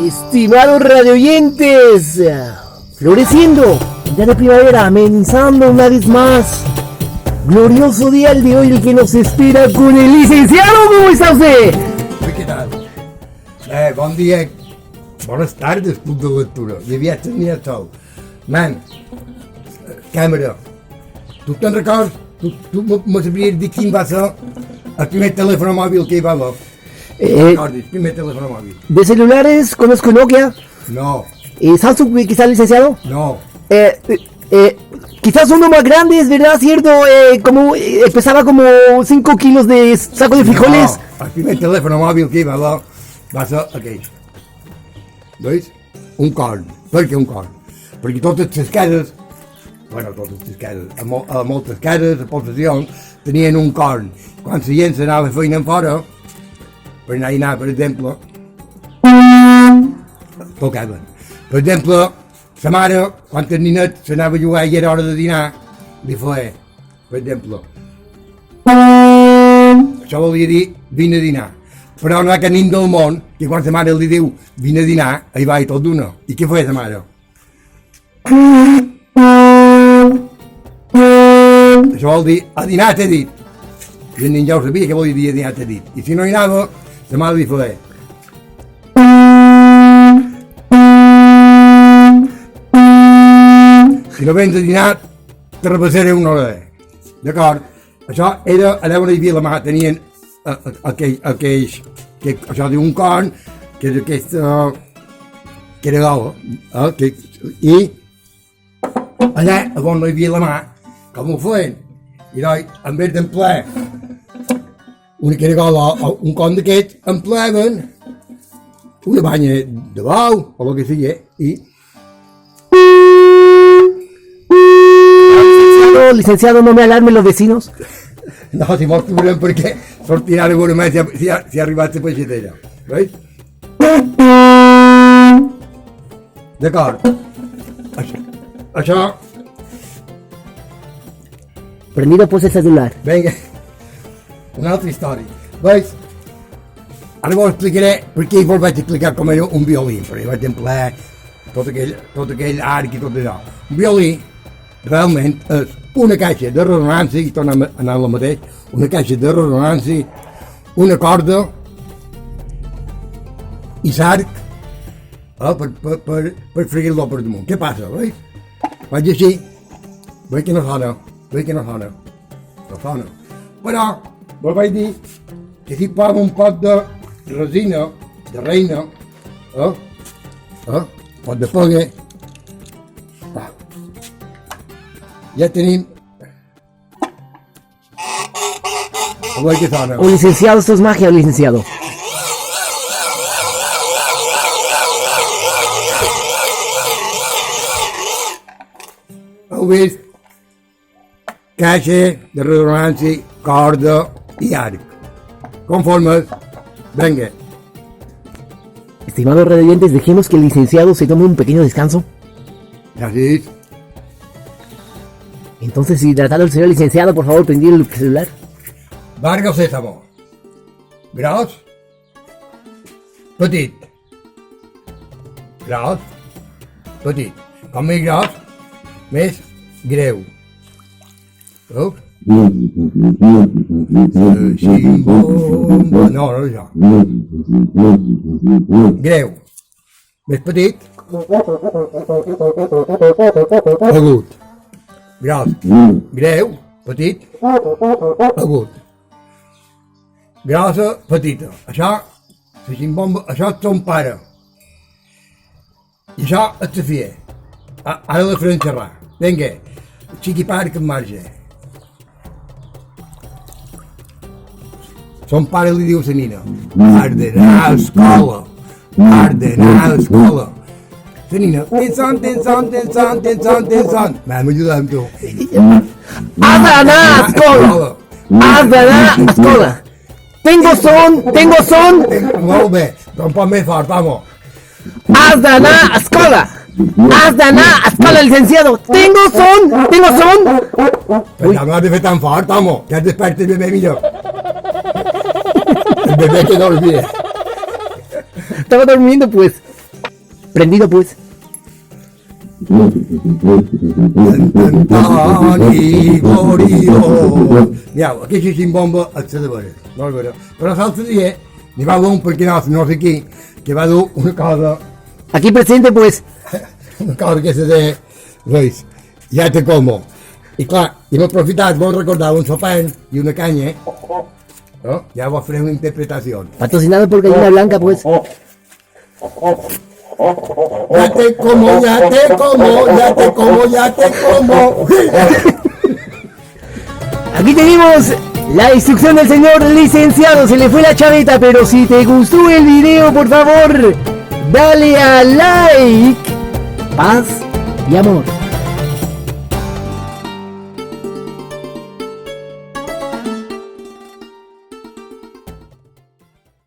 Estimados radioyentes, floreciendo, ya de primavera, amenizando una vez más. Glorioso día el de hoy, el que nos espera con el licenciado. ¿Cómo está usted? ¿Qué tal? Bon dia, bones tardes, club de lectura. Ja aviat terminat tot. Man, càmera, tu te'n records? Tu me sabries dir quin va ser el primer telèfon mòbil que hi va haver? ¿Recordis? Primer teléfono móvil. De celulares conozco Nokia. No. Samsung, quizás, licenciado. No. Quizás uno más grande, es verdad, cierto. Pesaba como 5 kilos de saco de frijoles. No, el primer teléfono móvil que hi va haver va ser aquell. Veus? Un corn. Per què un corn? Perquè totes les cases, a moltes cases, a possessions, tenien un corn. Quan la gent s'anava a feina fora, per anar, per exemple, tocaven. Per exemple, sa mare, quan el ninet s'anava a jugar i era hora de dinar, li feia, per exemple, això volia dir vine a dinar. Però no hi ha cap nin del món que quan sa mare li diu vine a dinar, hi va i tot d'una. I què feia sa mare? Això vol dir a dinar t'he dit. I el nin ja ho sabia que volia dir a dinar t'he dit. I si no hi anava, la mare li feia. Si no vens a dinar, te repassaré una hora. D'acord? Això era allà on hi havia la mà, tenien aquells, això diu un con, que és aquesta, que era d'ola, i allà on no hi havia la mà, com ho feien? I doncs, en vez d'emplear una caragola o un con d'aquests, empleaven una banya de bou, o el que sigui, i... Licenciado, no me alarmen los vecinos. No, si vols t'ho veurem perquè sortirà alguna més si ha arribat la peixatera. Veus? D'acord. Això... Prendido pues el celular. Vinga, una altra història. Veus? Ara vos explicaré per què vos vaig explicar com era un violí, perquè vaig emplear tot aquell arc i tot això. Un violí realment és una caixa de ressonància, i tornem a anar al mateix, una caixa de ressonància, una corda i l'arc per freguir-lo per damunt. Què passa, veus? Vaig així, veus que no sona, no sona. Però vos vaig dir que si posem un pot de resina, de reina, pot de pegue, ya tenim. A ver qué sona. Oh, licenciado, esto es magia, licenciado. Heu vist? Caixa de ressonància, corda i arc. Conformes? Venga. Estimados radioyentes, dejemos que el licenciado se tome un pequeño descanso. Gràcies. Entonces, si tratado el señor licenciado, por favor, prendí el celular. Varga o sésamo? Gros? Petit? Gros? Petit. Com més gros, més greu. Veus? Ximbombes. No és això. Greu. Més petit. Agut. Gros, greu, petit, agut. Grossa, petita. Això, la ximbomba, això és ton pare. I això és la filla. Ara la farem xerrar. Vinga, xiqui pare que em marge. Son pare li diu a la nina, has d'anar a l'escola, La nina, tens son. M'ajuda amb tu. Has d'anar a escola. Tengo son. Molt bé, però un poc més fort, vamos. Has d'anar a escola, licenciado. Tengo son. Però no m'has de fer tan fort, vamos, que has despertat el bebè millor. El bebè que no olvide. Estaba durmiendo, pues. Prendido pues. Mireu, aquesta ximbomba és de veure, no és vera. Però l'altre dia n'hi va dur un perquinós, no sé qui, que va dur una cosa, Aquí presente pues. una cosa que se de, veus, ja te como. I clar, hem aprofitat, vos recordar un sopant i una canya, no? Ja vos faré una interpretació. Patrocinado por Gallina Blanca pues. Ya te como, ya te como, ya te como, ya te como. Aquí tenemos la instrucción del señor licenciado. Se le fue la chaveta, pero si te gustó el video, por favor, dale a like. Paz y amor.